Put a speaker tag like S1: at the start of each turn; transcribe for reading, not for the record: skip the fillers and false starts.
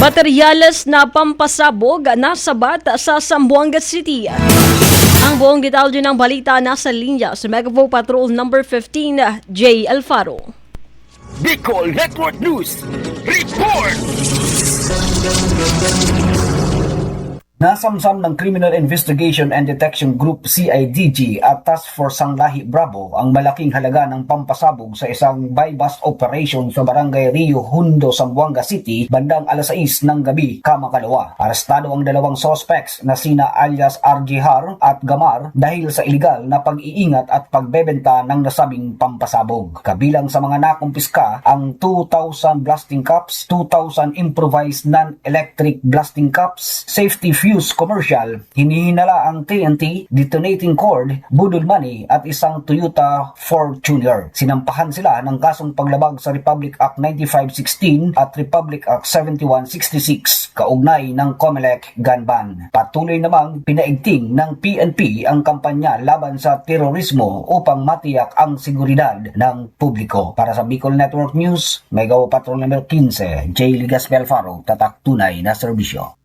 S1: Materyales na pampasabog na sabat sa Zamboanga City. Ang buong detalye ng balita nasa linya sa Megavo Patrol number 15, J. Alfaro.
S2: Bicol Network News Report!
S3: Nasamsam ng Criminal Investigation and Detection Group CIDG at Task Force Sanglahi Bravo ang malaking halaga ng pampasabog sa isang buy-bust operation sa Barangay Rio Hondo, Zamboanga City bandang alas 6 ng gabi kamakalawa. Arestado ang dalawang suspects na sina alias RJ Har at Gamar dahil sa iligal na pag-iingat at pagbebenta ng nasabing pampasabog. Kabilang sa mga nakumpiska ang 2,000 blasting cups, 2,000 improvised non-electric blasting cups, safety fuse commercial, hinihinala ang TNT, detonating cord, budol money at isang Toyota Fortuner. Sinampahan sila ng kasong paglabag sa Republic Act 9516 at Republic Act 7166 kaugnay ng COMELEC gun ban. Patuloy namang pinaigting ng PNP ang kampanya laban sa terorismo upang matiyak ang seguridad ng publiko. Para sa Bicol Network News, Megavo Patrol number 15, J. Ligas Belfaro, tatak tunay na serbisyo.